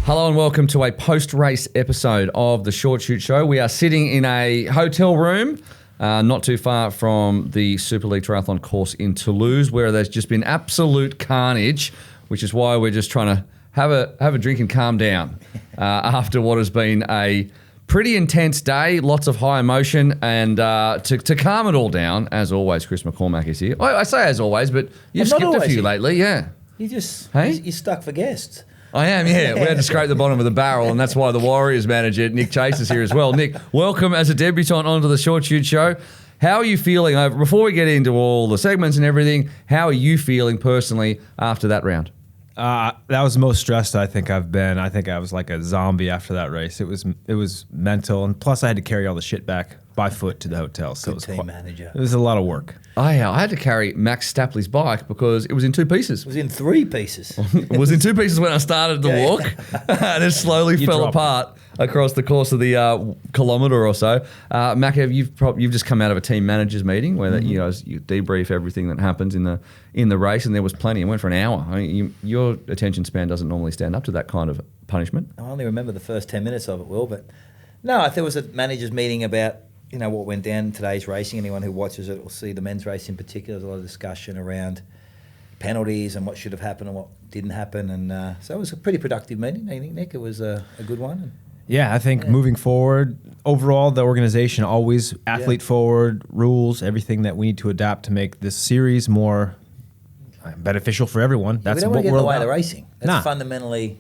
Hello and welcome to a post-race episode of the Short Shoot Show. We are sitting in a hotel room not too far from the Super League Triathlon course in Toulouse, where there's just been absolute carnage, which is why we're just trying to have a drink and calm down after what has been a pretty intense day, lots of high emotion, and to calm it all down, as always, Chris McCormack is here. I say as always, but you've skipped a few lately, yeah. You're stuck for guests. I am, yeah. We had to scrape the bottom of the barrel, and that's why the Warriors manager, Nick Chase, is here as well. Nick, welcome as a debutant onto the Short Shoot Show. How are you feeling before we get into all the segments and everything, how are you feeling personally after that round? That was the most stressed I think I've been. I think I was like a zombie after that race. It was mental, and plus I had to carry all the shit back by foot to the hotel. So Good team manager. It was a lot of work. I had to carry Max Stapley's bike because it was in two pieces. It was in three pieces. It was in two pieces when I started to walk, and it slowly fell apart across the course of the kilometre or so. Mac, you've just come out of a team managers meeting where you debrief everything that happens in the race, and there was plenty. It went for an hour. I mean, your attention span doesn't normally stand up to that kind of punishment. I only remember the first 10 minutes of it, Will, but no, there was a managers meeting about what went down in today's racing. Anyone who watches it will see the men's race in particular. There's a lot of discussion around penalties and what should have happened and what didn't happen, and so it was a pretty productive meeting. I think, Nick, it was a good one. Yeah, I think moving forward, overall, the organization always athlete forward, rules, everything that we need to adapt to make this series more beneficial for everyone. That's we don't what want to get we're in the way about. of the racing. That's fundamentally,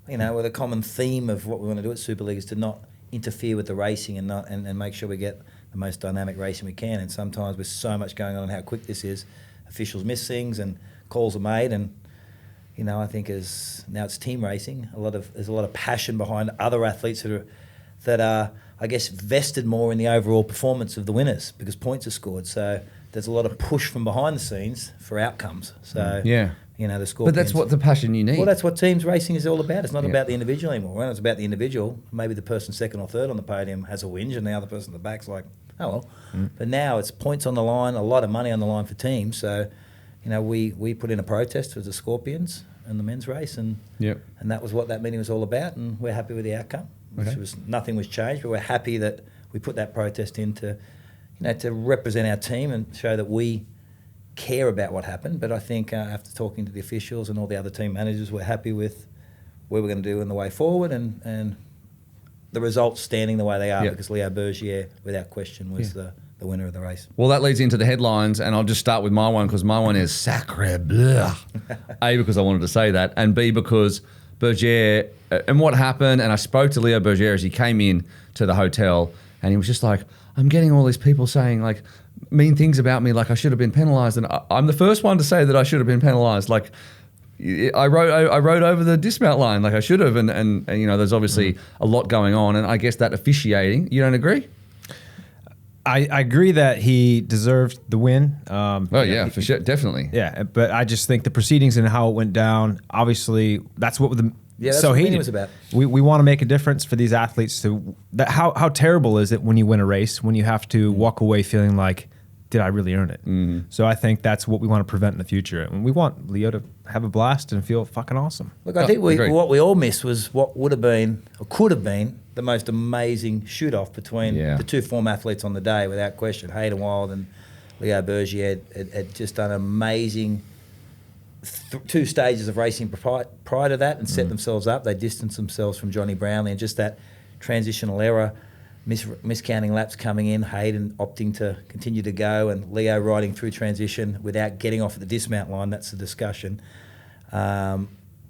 with a common theme of what we want to do at Super League is to not interfere with the racing and make sure we get the most dynamic racing we can. And sometimes with so much going on and how quick this is, officials miss things and calls are made. And I think now it's team racing. There's a lot of passion behind other athletes that are I guess vested more in the overall performance of the winners because points are scored. So there's a lot of push from behind the scenes for outcomes. So the score. But that's what the passion you need. Well, that's what teams racing is all about. It's not about the individual anymore. When it's about the individual, maybe the person second or third on the podium has a whinge, and the other person at the back's like, oh well. But now it's points on the line, a lot of money on the line for teams. So, we put in a protest for the Scorpions in the men's race, and that was what that meeting was all about, and we're happy with the outcome. Nothing was changed, but we're happy that we put that protest in to represent our team and show that we care about what happened. But I think after talking to the officials and all the other team managers, we're happy with where we're going to do in the way forward and the results standing the way they are because Leo Bergier, without question, was the winner of the race. Well, that leads into the headlines, and I'll just start with my one because my one is sacre bleu. A, because I wanted to say that, and B, because Bergier and what happened, and I spoke to Leo Bergier as he came in to the hotel, and he was just like, I'm getting all these people saying like mean things about me, like I should have been penalised, and I'm the first one to say that I should have been penalised. Like I rode over the dismount line, like I should have, and there's obviously a lot going on, and I guess that officiating, you don't agree? I agree that he deserved the win. For sure, definitely. Yeah, but I just think the proceedings and how it went down, obviously, that's what that's so what hated. it was about. We want to make a difference for these athletes. How terrible is it when you win a race, when you have to walk away feeling like, did I really earn it? So I think that's what we want to prevent in the future. And we want Leo to have a blast and feel fucking awesome. Look, I think what we all missed was what would have been, or could have been, the most amazing shoot-off between the two former athletes on the day, without question. Hayden Wild and Leo Bergier had just done amazing two stages of racing prior to that and set themselves up. They distanced themselves from Johnny Brownlee, and just that transitional error, miscounting laps coming in, Hayden opting to continue to go, and Leo riding through transition without getting off at the dismount line. That's the discussion.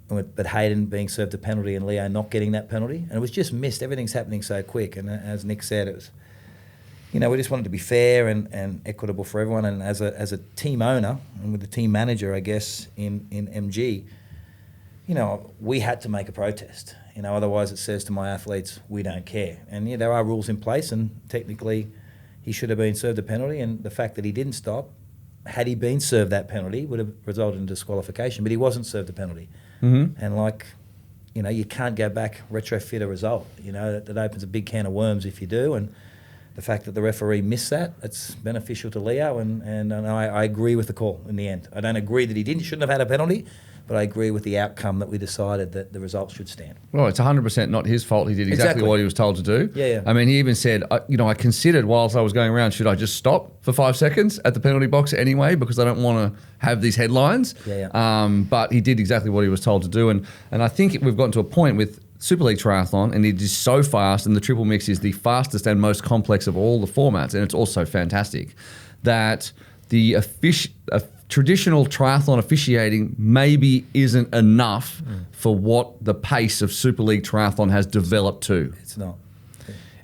But Hayden being served a penalty and Leo not getting that penalty. And it was just missed. Everything's happening so quick. And as Nick said, it was, we just wanted to be fair and equitable for everyone. And as a team owner and with the team manager, I guess, in MG, we had to make a protest. Otherwise it says to my athletes, we don't care. And there are rules in place, and technically he should have been served a penalty. And the fact that he didn't stop, had he been served that penalty, would have resulted in disqualification. But he wasn't served a penalty. And you can't go back, retrofit a result. That opens a big can of worms if you do. And the fact that the referee missed that, it's beneficial to Leo. And I agree with the call in the end. I don't agree that he shouldn't have had a penalty, but I agree with the outcome that we decided that the results should stand. Well, it's 100% not his fault. He did exactly what he was told to do. Yeah. I mean, he even said, I considered whilst I was going around, should I just stop for 5 seconds at the penalty box anyway, because I don't want to have these headlines. But he did exactly what he was told to do. And I think we've gotten to a point with Super League Triathlon, and it is so fast, and the triple mix is the fastest and most complex of all the formats, and it's also fantastic, that the traditional triathlon officiating maybe isn't enough for what the pace of Super League Triathlon has developed to. It's not.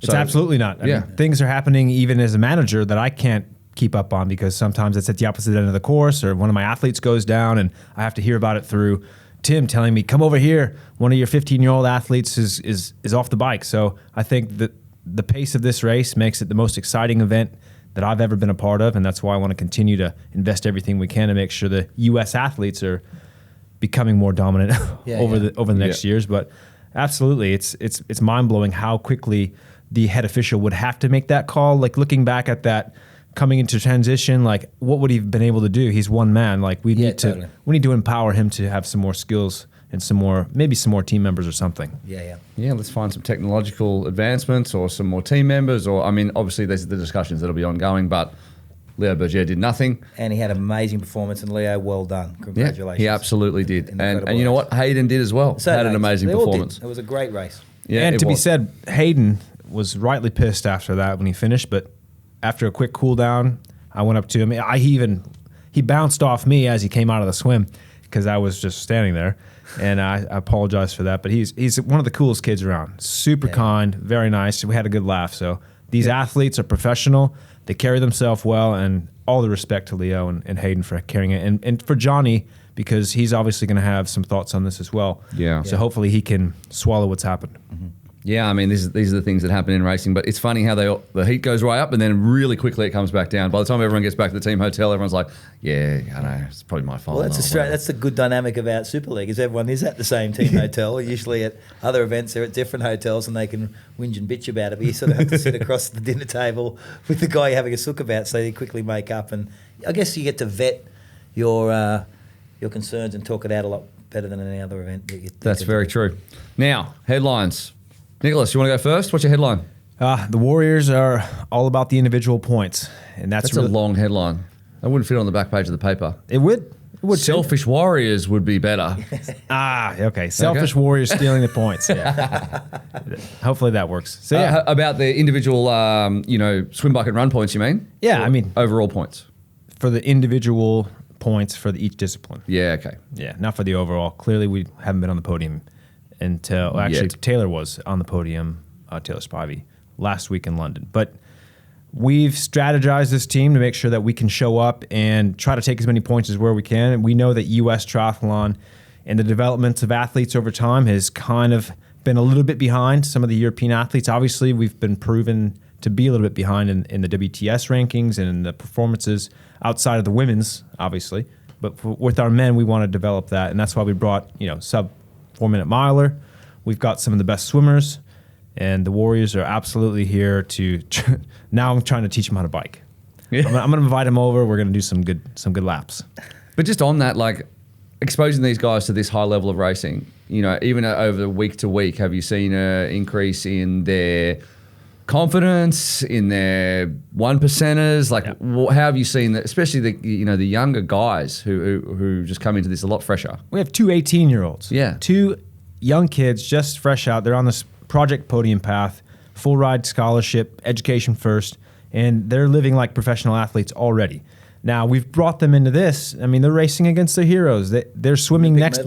It's absolutely not. I mean, things are happening even as a manager that I can't keep up on, because sometimes it's at the opposite end of the course, or one of my athletes goes down and I have to hear about it through Tim telling me, come over here, one of your 15-year-old athletes is off the bike. So I think that the pace of this race makes it the most exciting event that I've ever been a part of, and that's why I want to continue to invest everything we can to make sure the U.S. athletes are becoming more dominant over the next years. But absolutely, it's mind-blowing how quickly the head official would have to make that call. Like, looking back at that coming into transition, like, what would he have been able to do? He's one man. Like, we need to empower him to have some more skills and maybe some more team members or something. Yeah. Let's find some technological advancements or some more team members, or, I mean, obviously there's the discussions that'll be ongoing, but Leo Berger did nothing. And he had an amazing performance, and Leo, well done. Congratulations. Yeah, he absolutely did. And you know what? Hayden did as well. So had an amazing performance. It was a great race. Yeah, and to be said, Hayden was rightly pissed after that when he finished, but after a quick cool down, I went up to him. He bounced off me as he came out of the swim, because I was just standing there, and I apologize for that. But he's one of the coolest kids around. Super kind, very nice. We had a good laugh. So these athletes are professional. They carry themselves well, and all the respect to Leo and Hayden for carrying it, and for Johnny, because he's obviously going to have some thoughts on this as well. So hopefully he can swallow what's happened. Yeah, I mean, these are the things that happen in racing, but it's funny how the heat goes right up and then really quickly it comes back down. By the time everyone gets back to the team hotel, everyone's like, yeah, I know, it's probably my fault. Well, that's the good dynamic about Super League, is everyone is at the same team hotel. Usually at other events, they're at different hotels and they can whinge and bitch about it, but you sort of have to sit across the dinner table with the guy you're having a sook about, so you quickly make up. And I guess you get to vet your concerns and talk it out a lot better than any other event. That's very true. Now, headlines. Nicholas, you want to go first? What's your headline? The Warriors are all about the individual points, and that's a long headline. That wouldn't fit on the back page of the paper. It would. Selfish Warriors would be better. Okay. Selfish Warriors stealing the points. Yeah. Hopefully that works. So about the individual, swim, bucket, run points, you mean? Yeah, or I mean overall points for the individual points for each discipline. Yeah. Okay. Yeah, not for the overall. Clearly, we haven't been on the podium until Taylor was on the podium, Taylor Spivey, last week in London. But we've strategized this team to make sure that we can show up and try to take as many points as where we can. And we know that U.S. triathlon and the development of athletes over time has kind of been a little bit behind some of the European athletes. Obviously, we've been proven to be a little bit behind in the WTS rankings and in the performances outside of the women's, obviously. But with our men, we want to develop that. And that's why we brought, sub 4-minute miler. We've got some of the best swimmers, and the Warriors are absolutely here to. Now I'm trying to teach them how to bike. Yeah. I'm going to invite them over. We're going to do some good laps. But just on that, like exposing these guys to this high level of racing, even over week to week, have you seen an increase in their confidence, in their 1%ers? Like, how have you seen that? Especially the younger guys who just come into this a lot fresher. We have 2 18-year-olds. Yeah, 2 young kids just fresh out. They're on this Project Podium path, full ride scholarship, education first, and they're living like professional athletes already. Now we've brought them into this. I mean, they're racing against their heroes. They're swimming next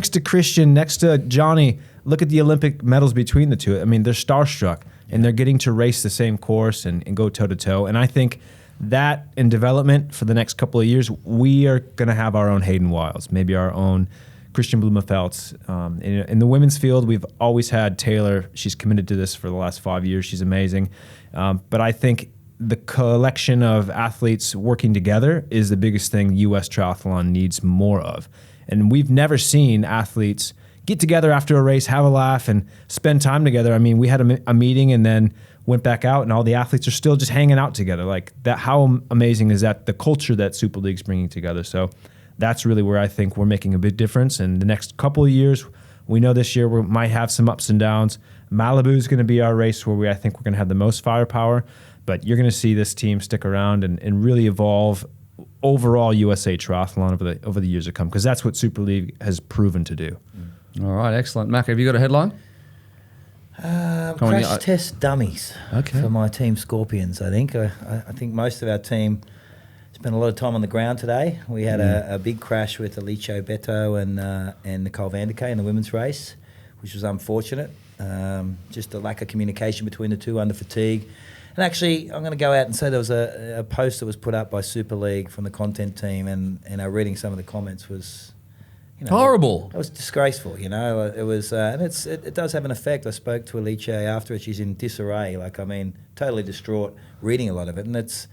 to Christian, next to Johnny. Look at the Olympic medals between the two. I mean, they're starstruck. And they're getting to race the same course and go toe-to-toe. And I think that in development for the next couple of years, we are going to have our own Hayden Wilds, maybe our own Christian Blumenfelds. In the women's field, we've always had Taylor. She's committed to this for the last 5 years. She's amazing. But I think the collection of athletes working together is the biggest thing U.S. triathlon needs more of. And we've never seen athletes get together after a race, have a laugh, and spend time together. I mean, we had a meeting and then went back out, and all the athletes are still just hanging out together. Like that, how amazing is that? The culture that Super League's bringing together. So that's really where I think we're making a big difference. And the next couple of years, we know this year we might have some ups and downs. Malibu is going to be our race where I think we're going to have the most firepower, but you're going to see this team stick around and really evolve overall USA Triathlon over the years to come, because that's what Super League has proven to do. All right, excellent. Mac, have you got a headline? Crash test dummies for my team Scorpions, I think. I think most of our team spent a lot of time on the ground today. We had a big crash with Alicio Beto and Nicole van der Kay in the women's race, which was unfortunate. Just a lack of communication between the two under fatigue. And actually, I'm going to go out and say there was a post that was put up by Super League from the content team, and reading some of the comments was... horrible. It was disgraceful, It was, and it does have an effect. I spoke to Alicia after it. She's in disarray, totally distraught, reading a lot of it, and it's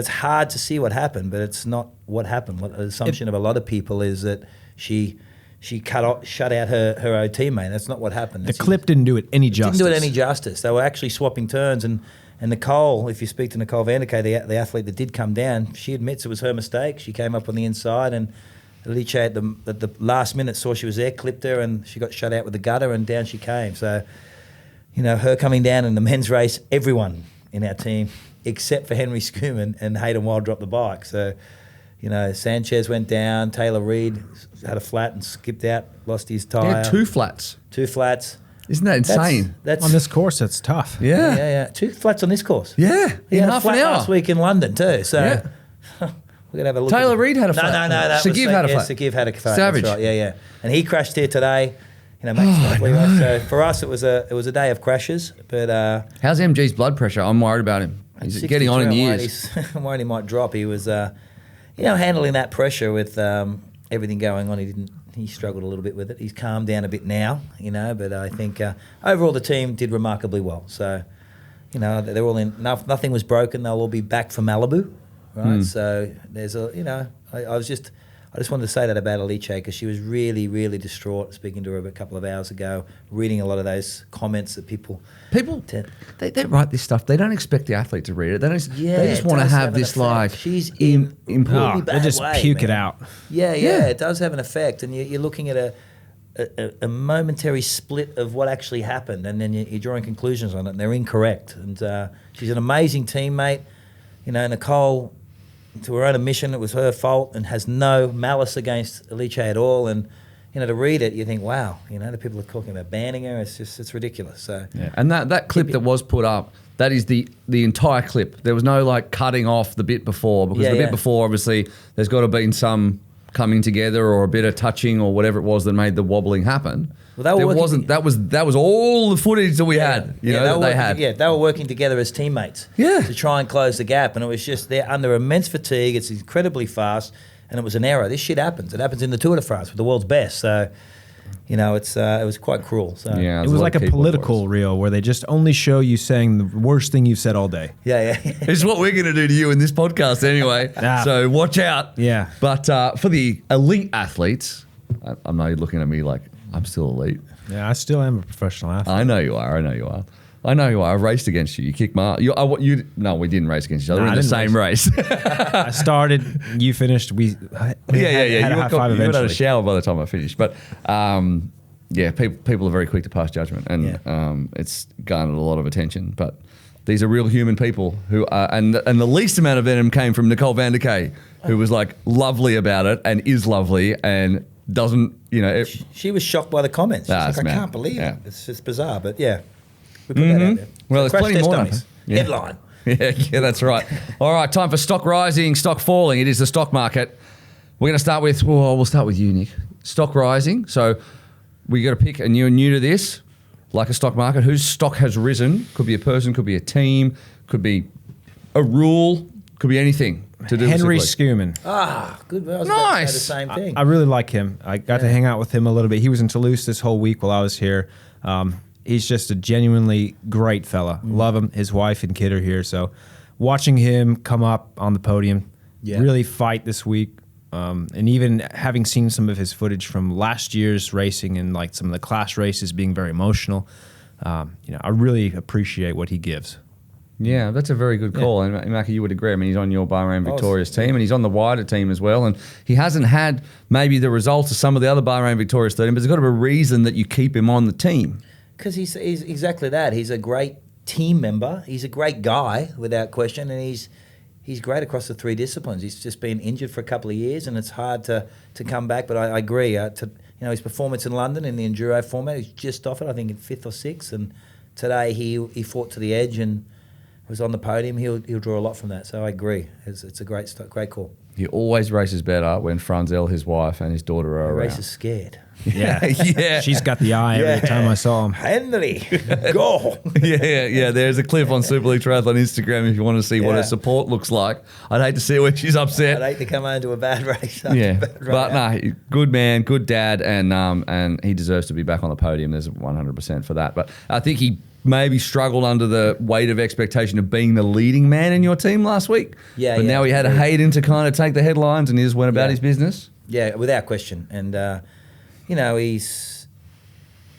hard to see what happened, but it's not what happened. What the assumption of a lot of people is that she shut out her own teammate. That's not what happened. The clip didn't do it any justice. Didn't do it any justice. They were actually swapping turns, and Nicole, if you speak to Nicole van der Kay, the athlete that did come down, she admits it was her mistake. She came up on the inside, and Alicia at the last minute saw she was there, clipped her, and she got shut out with the gutter, and down she came. So, her coming down in the men's race, everyone in our team, except for Henry Schumann and Hayden Wild, dropped the bike. So, Sanchez went down, Taylor Reid had a flat and skipped out, lost his tyre. Yeah, two flats. Two flats. Isn't that insane? That's on this course, that's tough. Yeah. Yeah. Two flats on this course. Yeah, He in had a half flat an hour. last week in London too. So Yeah. we're gonna have a look. Taylor Reid had a flat. No. That Sagiv was had a flat. Sagiv had a flat. Savage. That's right. Yeah. And he crashed here today. Makes lovely. So for us, it was a day of crashes. But How's MG's blood pressure? I'm worried about him. He's getting on in years. I'm worried he might drop. He was, handling that pressure with everything going on. He struggled a little bit with it. He's calmed down a bit now, but I think overall the team did remarkably well. So, they're all in. Nothing was broken. They'll all be back for Malibu, right? So there's I just wanted to say that about Alicia, because she was really, really distraught. Speaking to her a couple of hours ago, reading a lot of those comments that people they write this stuff. They don't expect the athlete to read it. They don't. They just want to have this She's in really bad they just way, puke man. it out. Yeah, it does have an effect, and you're looking at a momentary split of what actually happened, and then you're drawing conclusions on it, and they're incorrect. And she's an amazing teammate. Nicole, to her own admission, it was her fault, and has no malice against Alicia at all. And to read it, you think, wow, the people are talking about banning her. It's ridiculous. So And that clip that was put up, that is the entire clip. There was no cutting off the bit before, because the bit before, obviously, there's got to be some coming together or a bit of touching or whatever it was that made the wobbling happen. Well, there wasn't. That was all the footage that we had. That they had. Yeah, they were working together as teammates. Yeah. To try and close the gap, and it was just they're under immense fatigue. It's incredibly fast, and it was an error. This shit happens. It happens in the Tour de France with the world's best. So, it was quite cruel. So Yeah, It was like a political reel where they just only show you saying the worst thing you've said all day. yeah. It's what we're going to do to you in this podcast anyway. So watch out. Yeah. But for the elite athletes, I know you're looking at me like I'm still elite. Yeah, I still am a professional athlete. I know you are. I raced against you. You kicked my. No, we didn't race against each other. No, We're in the same race. I started, you finished, we had a high five You went on a eventually. shower by the time I finished. But people are very quick to pass judgment, and it's garnered a lot of attention. But these are real human people who are, and the least amount of venom came from Nicole van der Kay, who was lovely about it and is lovely and doesn't, She was shocked by the comments. She's like, I mad. can't believe Yeah. it. It's just bizarre, but yeah, we put that out there. Well, there's Crash plenty test more. dummies. Yeah. Headline. Yeah, that's right. All right, time for stock rising, stock falling. It is the stock market. We're going to start with, we'll start with you, Nick. Stock rising. So we got to pick, and you're new to this, like a stock market, whose stock has risen. Could be a person, could be a team, could be a rule, could be anything to do Henry with Super League. Ah, good. I was about to Nice. say the same thing. I really like him. I got to hang out with him a little bit. He was in Toulouse this whole week while I was here. He's just a genuinely great fella. Love him. His wife and kid are here. So watching him come up on the podium, really fight this week, and even having seen some of his footage from last year's racing and some of the class races being very emotional, I really appreciate what he gives. Yeah, that's a very good call. And Mackie, you would agree. I mean, he's on your Bahrain Victorious team and he's on the wider team as well. And he hasn't had maybe the results of some of the other Bahrain Victorious 13, but there's got to be a reason that you keep him on the team. Because he's exactly that. He's a great team member. He's a great guy, without question, and he's great across the 3 disciplines. He's just been injured for a couple of years, and it's hard to come back. But I agree. His performance in London in the enduro format, he's just off it. I think in 5th or 6th, and today he fought to the edge and was on the podium. He'll draw a lot from that. So I agree. It's a great call. He always races better when Franzel, his wife, and his daughter are around. Races scared. Yeah. Yeah. She's got the eye every time I saw him. Henry, go. Yeah. There's a clip on Super League Triathlon Instagram if you want to see what her support looks like. I'd hate to see where she's upset. I'd hate to come home to a bad race. But no, good man, good dad, and he deserves to be back on the podium. There's 100% for that. But I think he maybe struggled under the weight of expectation of being the leading man in your team last week. But now he had Hayden to kind of take the headlines and he just went about his business. Yeah, without question. And,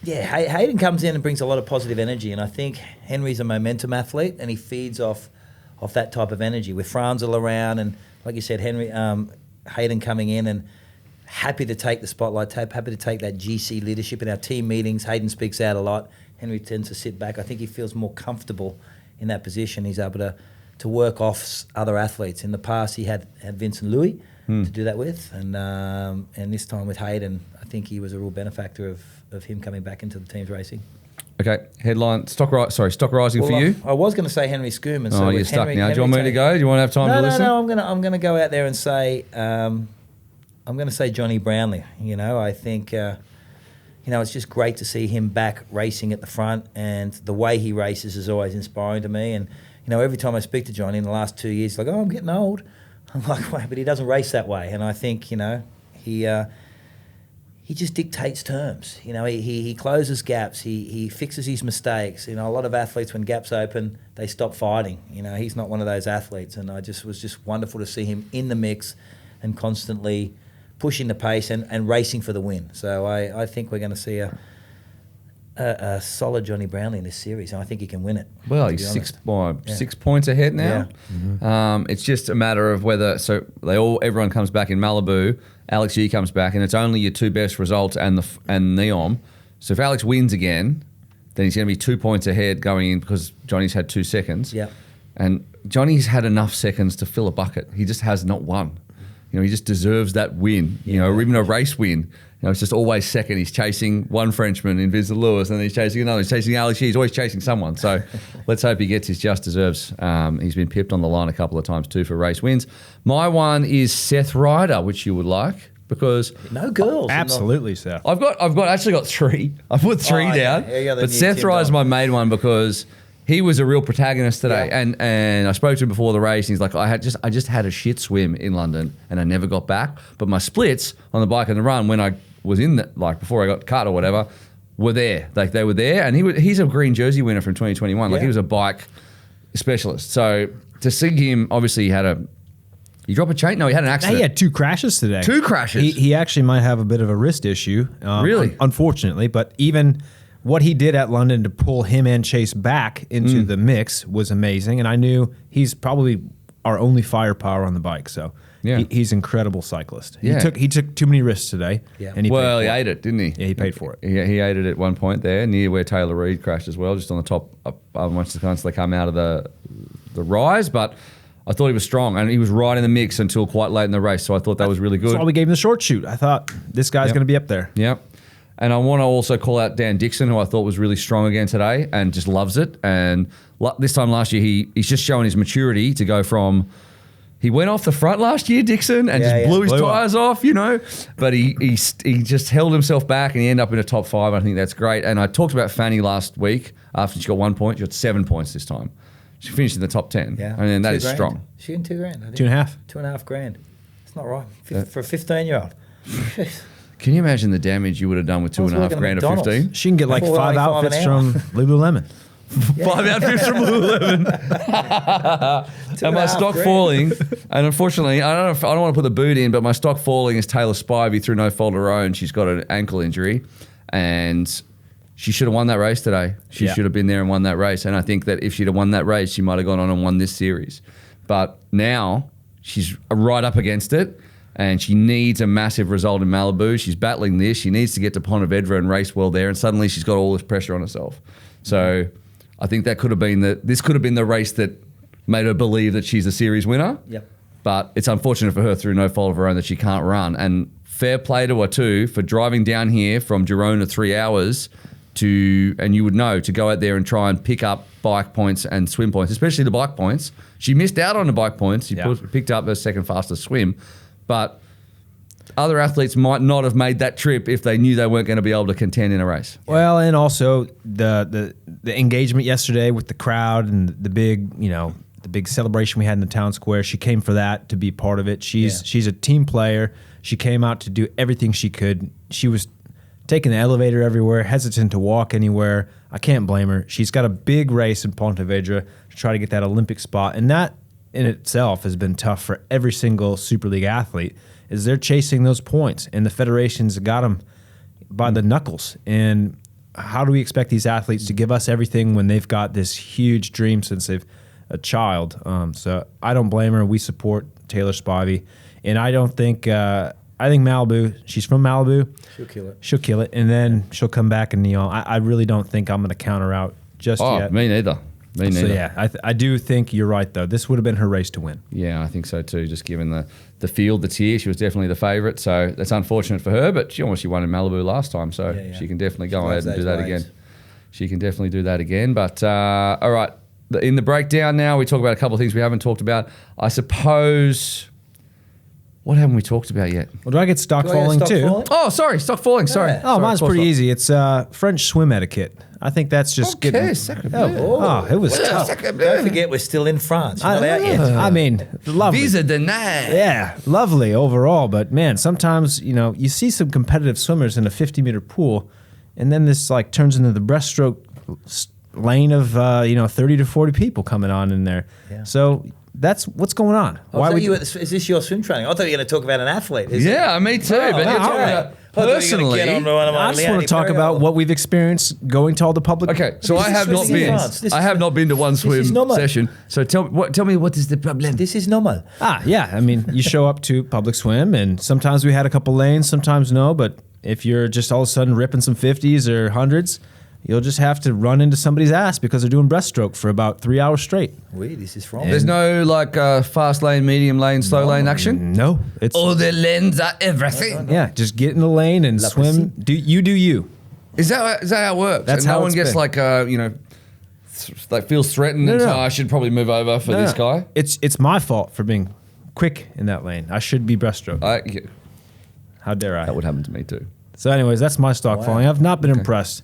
Hayden comes in and brings a lot of positive energy. And I think Henry's a momentum athlete and he feeds off that type of energy. With Franzel around and, like you said, Hayden coming in and happy to take the spotlight, happy to take that GC leadership in our team meetings. Hayden speaks out a lot. Henry tends to sit back. I think he feels more comfortable in that position. He's able to work off other athletes. In the past, he had Vincent Louis to do that with, and this time with Hayden, I think he was a real benefactor of him coming back into the team's racing. Okay, headline, stock rising for you? I was going to say Henry Schoeman. So you're stuck now. Do you want me to go? Do you want to have time to listen? No, I'm going to go out there and say, I'm going to say Johnny Brownlee. I think... it's just great to see him back racing at the front, and the way he races is always inspiring to me. And, every time I speak to Johnny in the last 2 years, he's like, I'm getting old. I'm like, wait, but he doesn't race that way. And I think, he just dictates terms. He closes gaps. He fixes his mistakes. A lot of athletes, when gaps open, they stop fighting. He's not one of those athletes. And was just wonderful to see him in the mix and constantly pushing the pace and racing for the win. So I think we're going to see a solid Johnny Brownlee in this series, and I think he can win it. Well, he's 6 points ahead now. Yeah. It's just a matter of whether everyone comes back in Malibu, Alex Yee comes back, and it's only your 2 best results and Neom. So if Alex wins again, then he's going to be 2 points ahead going in because Johnny's had 2 seconds. Yeah. And Johnny's had enough seconds to fill a bucket. He just has not won. He just deserves that win, or even a race win. It's just always second. He's chasing one Frenchman in Vincent Lewis, and then he's chasing another. He's chasing Alex Yee. He's always chasing someone. So let's hope he gets his just deserves. He's been pipped on the line a couple of times too for race wins. My one is Seth Ryder, which you would like because no girls. Absolutely, Seth. I've actually got 3. I put 3 down, but Seth Ryder's my main one because he was a real protagonist today, and I spoke to him before the race, and he's like, I just had a shit swim in London, and I never got back. But my splits on the bike and the run when I was in before I got cut or whatever, were there. Like they were there, and he's a green jersey winner from 2021. Like he was a bike specialist. So to see him, obviously he dropped a chain. No, he had an accident. He had 2 crashes today. 2 crashes. He actually might have a bit of a wrist issue. Really, unfortunately, but even. What he did at London to pull him and Chase back into the mix was amazing, and I knew he's probably our only firepower on the bike. So he's an incredible cyclist. Yeah. He took too many risks today, and he ate it, didn't he? Yeah, he paid for it. He ate it at one point there, near where Taylor Reid crashed as well, just on the top once they come out of the rise. But I thought he was strong, and he was right in the mix until quite late in the race. So I thought that was really good. That's why we gave him the short shoot. I thought this guy's going to be up there. Yep. And I want to also call out Dan Dixon, who I thought was really strong again today and just loves it. And this time last year, he's just showing his maturity to go from... He went off the front last year, Dixon, and blew his tyres off, But he just held himself back, and he ended up in a top 5. I think that's great. And I talked about Fanny last week. After she got 1 point, she got 7 points this time. She finished in the top 10. Yeah. I mean, that is strong. She in $2,000. I think. 2.5. $2.5 It's not right for a 15-year-old. Can you imagine the damage you would have done with $2.5 or 15? She can get like 5 outfits from Lululemon. 5 outfits from Lululemon. And my stock falling, and unfortunately, I don't want to put the boot in, but my stock falling is Taylor Spivey through no fault of her own. She's got an ankle injury, and she should have won that race today. She Yeah. should have been there and won that race. And I think that if she'd have won that race, she might have gone on and won this series. But now she's right up against it, and she needs a massive result in Malibu. She's battling this. She needs to get to Pontevedra and race well there, and suddenly she's got all this pressure on herself. So I think that could have been this could have been the race that made her believe that she's a series winner. Yep. But it's unfortunate for her through no fault of her own that she can't run. And fair play to her too for driving down here from Girona 3 hours and you would know, to go out there and try and pick up bike points and swim points, especially the bike points. She missed out on the bike points. She picked up her second fastest swim. But other athletes might not have made that trip if they knew they weren't going to be able to contend in a race. Well, and also the engagement yesterday with the crowd and the big, the big celebration we had in the town square. She came for that, to be part of it. She's a team player. She came out to do everything she could. She was taking the elevator everywhere, hesitant to walk anywhere. I can't blame her. She's got a big race in Pontevedra to try to get that Olympic spot, and that in itself has been tough for every single Super League athlete. Is they're chasing those points, and the federation's got them by the knuckles. And how do we expect these athletes to give us everything when they've got this huge dream since they've a child? So I don't blame her. We support Taylor Spivey, and I don't think I think Malibu. She's from Malibu. She'll kill it, and then she'll come back in Neon. I really don't think I'm going to count her out just yet. Me neither. Me neither. So yeah, I do think you're right though. This would have been her race to win. Yeah, I think so too. Just given the field that's here, she was definitely the favourite. So that's unfortunate for her, but she won in Malibu last time, so she can definitely go ahead and do that again. She can definitely do that again. But all right, in the breakdown now, we talk about a couple of things we haven't talked about. I suppose. What haven't we talked about yet? Well, do I get stock falling too? Oh, sorry, stock falling. Sorry. Yeah. Oh, mine's pretty easy. It's French swim etiquette. I think that's just Okay, getting. sacre bleu. It was tough. Don't forget, we're still in France. You're not out yet. I mean, lovely. Visa denied. Yeah, lovely overall. But man, sometimes you see some competitive swimmers in a 50-meter pool, and then this like turns into the breaststroke lane of 30 to 40 people coming on in there. Yeah. So that's what's going on. Is this your swim training? I thought you were going to talk about an athlete. Yeah, me too. But you're talking about personally. I just want to talk about what we've experienced going to all the public. Okay, so I have not been. I have not been to one swim session. So tell me what is the problem? This is normal. Yeah. I mean, you show up to public swim, and sometimes we had a couple lanes, sometimes no. But if you're just all of a sudden ripping some 50s or 100s, you'll just have to run into somebody's ass because they're doing breaststroke for about 3 hours straight. Where this is from? There's no fast lane, medium lane, slow lane action. No, it's All the lanes are everything. yeah. Just get in the lane and swim. Do you? Is that how it works? That's and how no one it's gets been. like feels threatened and I should probably move over for this guy. It's my fault for being quick in that lane. I should be breaststroke. How dare I? That would happen to me too. So, anyways, that's my stock falling. I've not been impressed.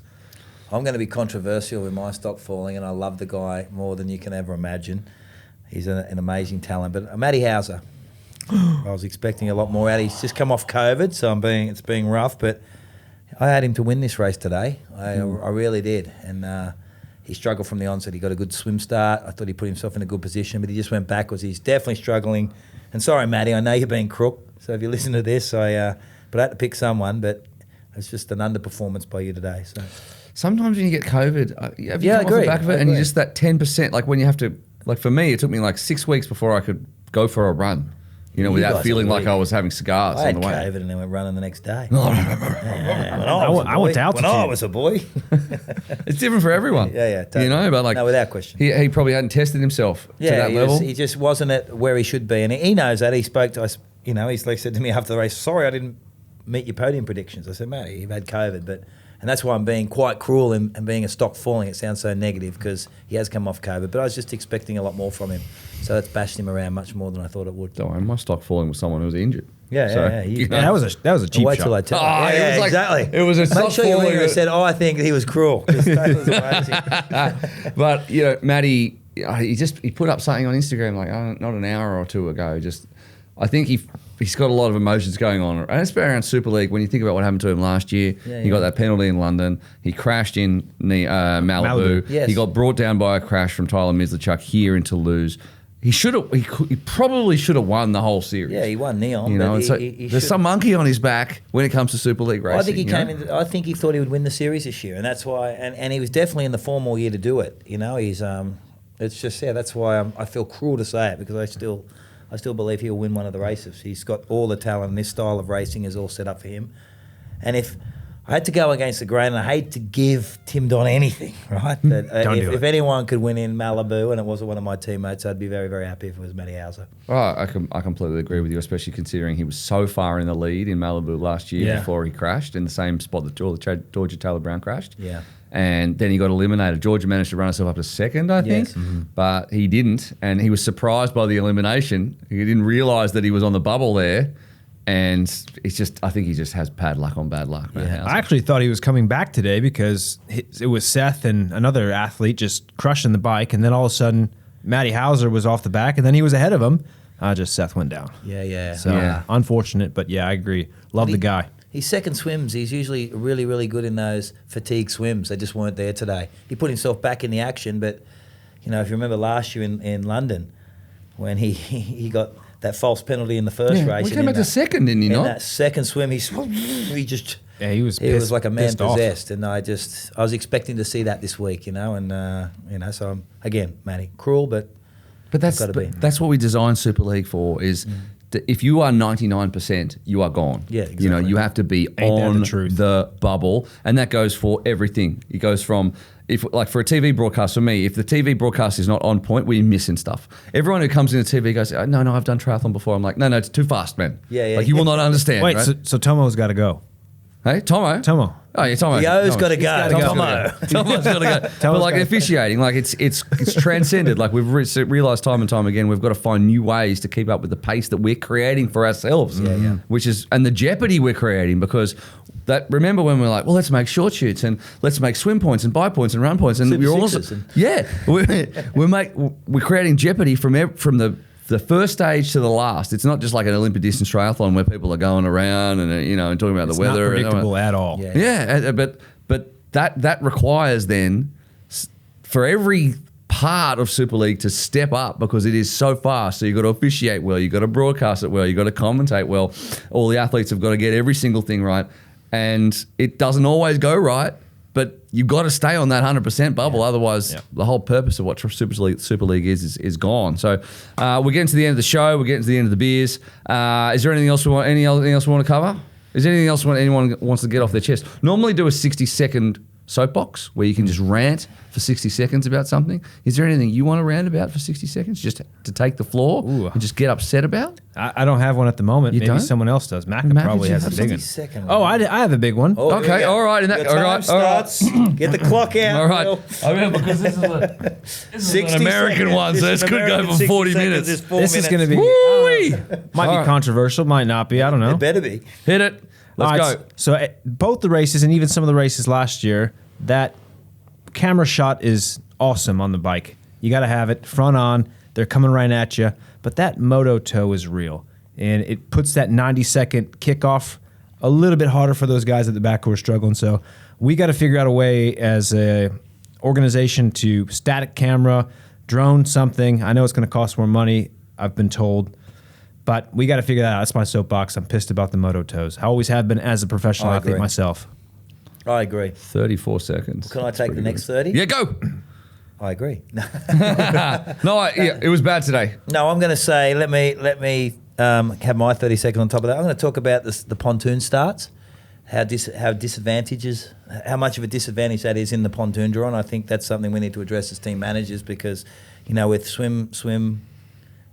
I'm going to be controversial with my stock falling, and I love the guy more than you can ever imagine. He's an amazing talent. But Matty Hauser, I was expecting a lot more out. He's just come off COVID, so it's being rough. But I had him to win this race today. I really did. And he struggled from the onset. He got a good swim start. I thought he put himself in a good position, but he just went backwards. He's definitely struggling. And sorry, Matty, I know you're being crook. So if you listen to this, but I had to pick someone. But it's just an underperformance by you today. So. Sometimes when you get COVID, have you come off the back of it and you just that 10%, like when you have to, like for me, it took me like 6 weeks before I could go for a run, without feeling like I was having cigars I on the way. had COVID and then went running the next day. I went to altitude. When I was a boy. It's different for everyone. Yeah. Totally. But like, no, without question. He probably hadn't tested himself to that level. He just wasn't at where he should be. And he knows that. He spoke to us, he's like said to me after the race, sorry, I didn't meet your podium predictions. I said, Matty, you've had COVID, and that's why I'm being quite cruel and being a stock falling. It sounds so negative because he has come off COVID, but I was just expecting a lot more from him. So that's bashed him around much more than I thought it would. Don't worry, my stock falling was someone who was injured. Yeah. That was a cheap wait shot. till I tell you. it was like, exactly. It was a stock Make sure you falling. I said, I think he was cruel. That was amazing. But Matty, he put up something on Instagram like not an hour or two ago. I think he's got a lot of emotions going on, and it's around Super League. When you think about what happened to him last year, he got that penalty in London. He crashed in Malibu. Yes. He got brought down by a crash from Tyler Mislechuk here in Toulouse. He probably should have won the whole series. Yeah, he won Neon. You know, but and so he there's should- some monkey on his back when it comes to Super League racing. I think he you came know? in. I think he thought he would win the series this year, and that's why. And he was definitely in the form all year to do it. You know, he's It's just that's why I feel cruel to say it, because I still believe he'll win one of the races. He's got all the talent, and this style of racing is all set up for him. And if I had to go against the grain, and I hate to give Tim Don anything, right? But Don't do if it. anyone could win in Malibu, and it wasn't one of my teammates, I'd be very, very happy if it was Matty Hauser. Oh, I completely agree with you, especially considering he was so far in the lead in Malibu last year Yeah. before he crashed in the same spot that Georgia Taylor Brown crashed. Yeah. And then he got eliminated. Georgia managed to run herself up to second, I think, Yes. but he didn't. And he was surprised by the elimination. He didn't realise that he was on the bubble there. And I think he just has bad luck on bad luck. Man. Yeah. I actually thought he was coming back today because it was Seth and another athlete just crushing the bike, and then all of a sudden Matty Hauser was off the back, and then he was ahead of him. Just Seth went down. Yeah. So Yeah. unfortunate, but yeah, I agree. Love the guy. His second swims, he's usually really, really good in those fatigue swims. They just weren't there today. He put himself back in the action, but if you remember last year in London, when he got that false penalty in the first race, He and came in back to that- second, didn't he in not? that second swim, he just Yeah, he was he was pissed- like a man pissed off. possessed, and I was expecting to see that this week, and so again, Matty, cruel, but But gotta be. that's what we designed Super League for. Is that if you are 99%, you are gone. Yeah, You know, exactly. you have to be Ain't that on the truth? the bubble, and that goes for everything. It goes from for a TV broadcast for me, if the TV broadcast is not on point, we're missing stuff. Everyone who comes into TV goes, "Oh, no, I've done triathlon before." I'm like, no, it's too fast, man. Yeah. Like you will not understand. Wait, right? so Tomo's got to go. Hey, Tomo. Tomo. Oh, yeah, Tomo. Yo's got to go. gotta go. Tomo. Tomo's got to go. But Tomo's like gotta- officiating, like it's transcended. Like we've realized time and time again, we've got to find new ways to keep up with the pace that we're creating for ourselves. Yeah. Which is and the jeopardy we're creating, because that remember when we're like, well, let's make short shoots and let's make swim points and bike points and run points, and Super we're also sixes we're creating jeopardy from the first stage to the last. It's not just like an Olympic distance triathlon where people are going around and and talking about It's the weather. not predictable at all. Yeah. Yeah, but that requires then for every part of Super League to step up, because it is so fast. So you've got to officiate well, you've got to broadcast it well, you've got to commentate well. All the athletes have got to get every single thing right, and it doesn't always go right. But you've got to stay on that 100% bubble, otherwise the whole purpose of what Super League is gone. So we're getting to the end of the show. We're getting to the end of the beers. Is there anything else we want? Anything else we want to cover? Is there anything else anyone wants to get off their chest? Normally do a 60-second soapbox where you can just rant for 60 seconds about something. Is there anything you want to rant about for 60 seconds, just to take the floor Ooh. and just get upset about? I don't have one at the moment. You Maybe don't? someone else does. Macca Mac, probably did you has a have big one. 60-second Oh, I have a big one. Oh, Okay, here we go. all right, Your time starts. Get the clock out. All right. Will. I mean, because this is an 60 American seconds. one, so This this is could go American for 60 40 seconds minutes. is 4 This is minutes. going to be Woo-wee! might All be right. controversial, might not be. I don't know. It better be. Hit it. Let's All go. right, So both the races and even some of the races last year, that camera shot is awesome on the bike. You got to have it front on. They're coming right at you. But that moto toe is real, and it puts that 90-second kickoff a little bit harder for those guys at the back who are struggling. So we got to figure out a way as a organization to static camera, drone something. I know it's going to cost more money, I've been told. But we got to figure that out. That's my soapbox. I'm pissed about the moto toes. I always have been as a professional I athlete agree. myself. I agree. 34 seconds. Can I That's take the pretty next good. 30? Yeah, go. I agree. No, it was bad today. No, I'm going to say, let me have my 30 seconds on top of that. I'm going to talk about the pontoon starts, how disadvantages, how much of a disadvantage that is in the pontoon draw, and I think that's something we need to address as team managers, because, with swim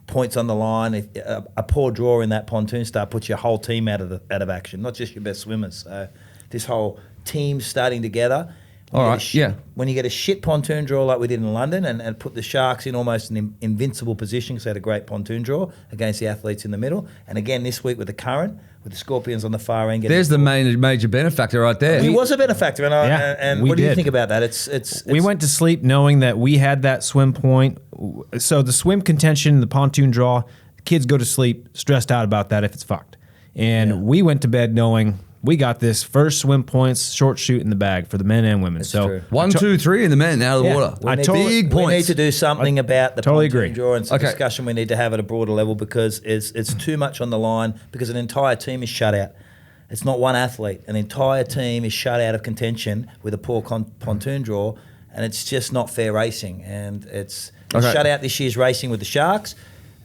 points on the line, if a poor draw in that pontoon start puts your whole team out of action, not just your best swimmers. So this whole team starting together. All right, yeah. When you get a shit pontoon draw like we did in London and put the Sharks in almost an invincible position, because they had a great pontoon draw against the athletes in the middle. And again, this week with the current, with the Scorpions on the far end. There's the major benefactor right there. He was a benefactor. And we what do you did. think about that? It's We went to sleep knowing that we had that swim point. So the swim contention, the pontoon draw, kids go to sleep stressed out about that if it's fucked. And we went to bed knowing we got this first swim points, short shoot in the bag for the men and women. That's so true. 1, 2, 3 in the men out of the Yeah. water. I We need- totally- Big We need points. to do something about the totally pontoon agree. draw, and it's a Okay. discussion we need to have at a broader level because it's too much on the line because an entire team is shut out. It's not one athlete. An entire team is shut out of contention with a poor pontoon draw, and it's just not fair racing. And it's Okay. shut out this year's racing with the Sharks.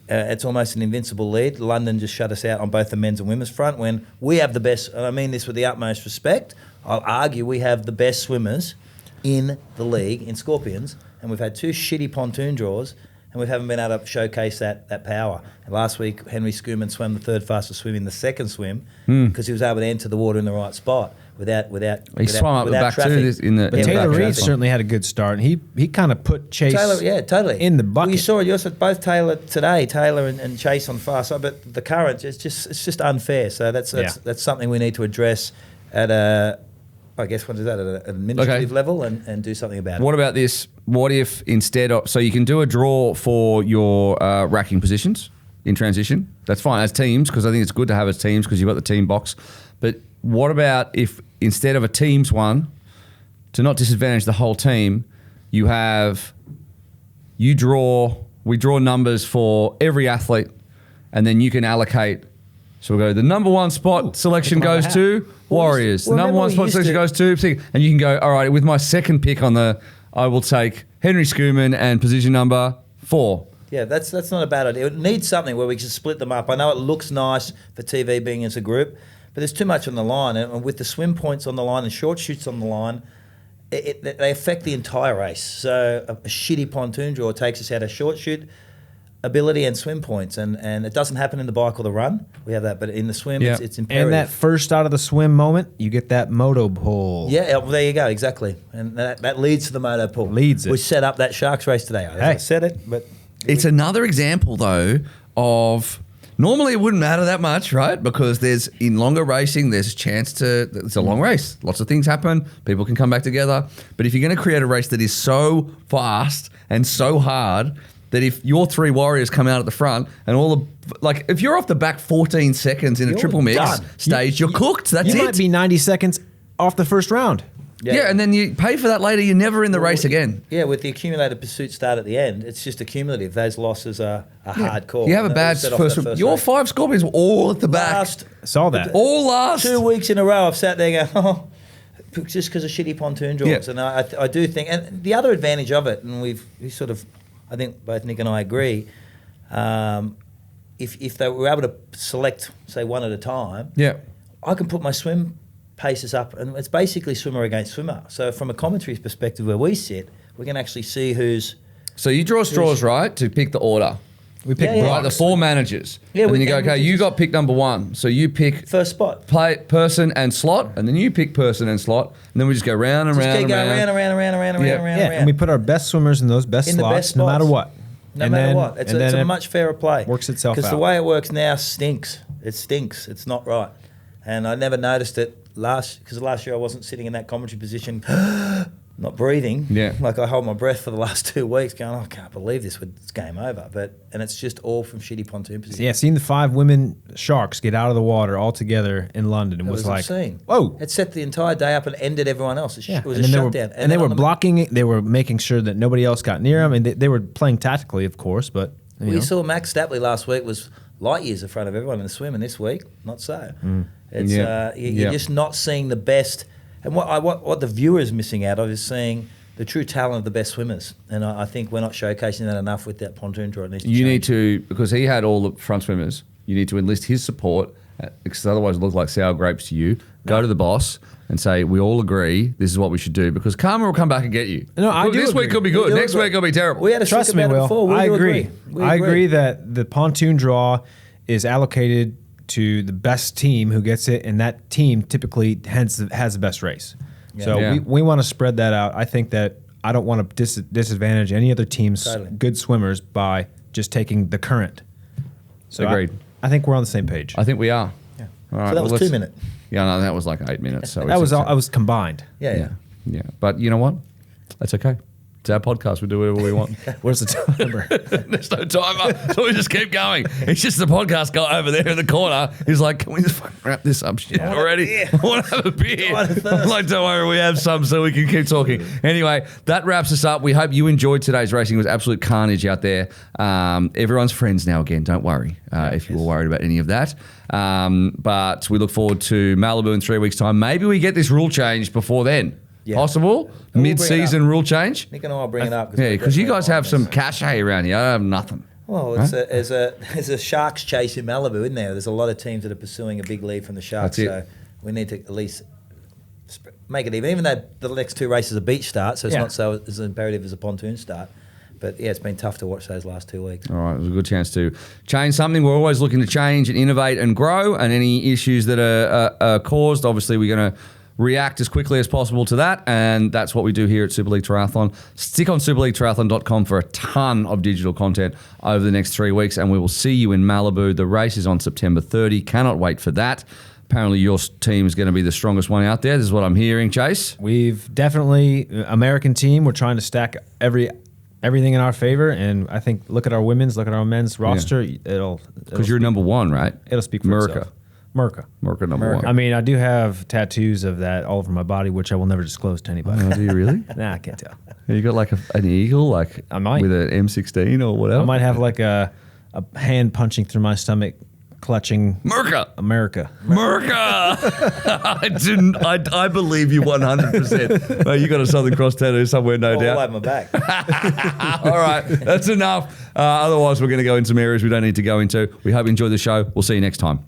It's almost an invincible lead. London just shut us out on both the men's and women's front when we have the best, and I mean this with the utmost respect, I'll argue we have the best swimmers in the league in Scorpions, and we've had 2 shitty pontoon draws, and we haven't been able to showcase that power. And last week, Henry Schumann swam the 3rd fastest swim in the second swim because he was able to enter the water in the right spot without swam up the back too, traffic. this- in the- But Yeah, Taylor back Reid traffic. certainly had a good start, and he kind of put Chase Taylor, yeah, totally. in the Well, you bucket. saw it. You saw both Taylor today, Taylor and Chase on the far side, but the current it's just unfair. So that's something we need to address at a, I guess what is that, at an administrative Okay. level and do something about What it. about this? What if instead of, so you can do a draw for your racking positions in transition? That's fine as teams because I think it's good to have as teams because you've got the team box. But what about if instead of a teams one, to not disadvantage the whole team, we draw numbers for every athlete and then you can allocate. So we'll go, the number 1 spot selection pick 'em out goes of to Warriors. well, The number remember 1 we spot used selection to- goes to, and you can go, all right, with my second pick I will take Henry Schumann and position number 4. Yeah, that's not a bad idea. It needs something where we can split them up. I know it looks nice for TV being as a group, but there's too much on the line. And with the swim points on the line and short shoots on the line, they affect the entire race. So a shitty pontoon draw takes us out of short shoot ability and swim points. And it doesn't happen in the bike or the run. We have that. But in the swim, Yeah. it's imperative. and that first out of the swim moment, you get that moto pull. Yeah, well, there you go, exactly. And that leads to the moto pool. Leads it. We set up that Sharks race today. I Hey. said it, but... It's another example, though, of normally it wouldn't matter that much, right? Because in longer racing, there's a chance it's a long race. Lots of things happen. People can come back together. But if you're going to create a race that is so fast and so hard that if your 3 Warriors come out at the front and if you're off the back 14 seconds in a You're triple mix done. stage, you're cooked. That's You it. might be 90 seconds off the first round. Yeah, and then you pay for that later. You're never in the race again. Yeah, with the accumulated pursuit start at the end, it's just accumulative. Those losses are hardcore. You have a That bad was set off first. that Your race. 5 Scorpions were all at the back. Last Saw that. All last. 2 weeks in a row, I've sat there going, oh, just because of shitty pontoon draws. Yeah. And I do think, and the other advantage of it, and we sort of, I think both Nick and I agree, if they were able to select, say, one at a time, Yeah. I can put my swim paces up, and it's basically swimmer against swimmer. So from a commentary's perspective where we sit, we can actually see who's... So you draw straws, right, to pick the order. We picked Yeah, yeah. Right, the blocks. 4 managers. Yeah, and then we- you go, and we okay, can you just- got pick number 1. So you pick First spot. play person and slot, and then you pick person and slot, and then we just go round and Just round keep and going round. around, Yeah. around. Yeah, and we put our best swimmers in those best In the slots, best no matter spots. what. No And matter then- what. It's and then a it much fairer play. works itself Because the out. way it works now stinks. It stinks. It's not right. And I never noticed it because last year I wasn't sitting in that commentary position, not breathing. Yeah. Like I hold my breath for the last 2 weeks going, I can't believe this. It's game over. And it's just all from shitty pontoon positions. Yeah, seeing the 5 women sharks get out of the water all together in London It was was like, obscene. whoa. It set the entire day up and ended everyone else. Yeah, It was and a then shutdown. and they then were on the- blocking it. They were making sure that nobody else got near them, and they were playing tactically, of course. But you We know. saw Max Stapley last week was light years in front of everyone in the swim, and this week, not so. It's Yeah. you're Yeah. just not seeing the best. And what the viewer is missing out of is seeing the true talent of the best swimmers. And I think we're not showcasing that enough with that pontoon draw. It needs to You change. need to, because he had all the front swimmers, you need to enlist his support, because otherwise it looks like sour grapes to you. Go to the boss and say, we all agree this is what we should do, because karma will come back and get you. No, I do This week agree. could be We good. do Next agree. week will be terrible. We had a Trust talk me, about it Will. before. We I do agree. We I agree that the pontoon draw is allocated to the best team who gets it, and that team typically has the best race. So Yeah. we want to spread that out. I think that I don't want to disadvantage any other team's Totally. good swimmers by just taking the current. So Agreed. I think we're on the same page. I think we are. Yeah. All right, So that was let's- 2 minutes. Yeah, no, that was like 8 minutes. So that was all. I was combined. Yeah. Yeah. Yeah. But you know what? That's okay. It's our podcast. We do whatever we want. Where's the timer? There's no timer, so we just keep going. It's just the podcast guy over there in the corner. He's like, can we just fucking wrap this up shit already? I want to have a beer. I'm like, don't worry, we have some so we can keep talking. Anyway, that wraps us up. We hope you enjoyed today's racing. It was absolute carnage out there. Everyone's friends now again. Don't worry if you were worried about any of that. But we look forward to Malibu in 3 weeks' time. Maybe we get this rule change before then. Yeah. Possible? We'll Mid-season rule change? Nick and I will bring it up. Yeah, because you guys have some cachet around here. I have nothing. Well, there's a Sharks chase in Malibu, isn't there? There's a lot of teams that are pursuing a big lead from the Sharks. That's So we need to at least make it even though the next 2 races are beach start, so it's not so as imperative as a pontoon start. But yeah, it's been tough to watch those last 2 weeks. All right, it was a good chance to change something. We're always looking to change and innovate and grow, and any issues that are caused, obviously we're going to react as quickly as possible to that, and that's what we do here at Super League Triathlon. Stick on superleaguetriathlon.com for a ton of digital content over the next 3 weeks, and we will see you in Malibu. The race is on September 30. Cannot wait for that. Apparently your team is going to be the strongest one out there. This is what I'm hearing, Chase. We've definitely, American team, we're trying to stack everything in our favor, and I think look at our women's, look at our men's roster. It'll Because you're number one, right? It'll speak for itself. Merca number one. I mean, I do have tattoos of that all over my body, which I will never disclose to anybody. Oh, do you really? Nah, I can't tell. You got like an eagle, like I might. with an M16 or whatever? I might have like a hand punching through my stomach, clutching Merca. America. I believe you 100%. Mate, you got a Southern Cross tattoo somewhere, no All doubt. over my back. All right, that's enough. Otherwise, we're going to go into some areas we don't need to go into. We hope you enjoyed the show. We'll see you next time.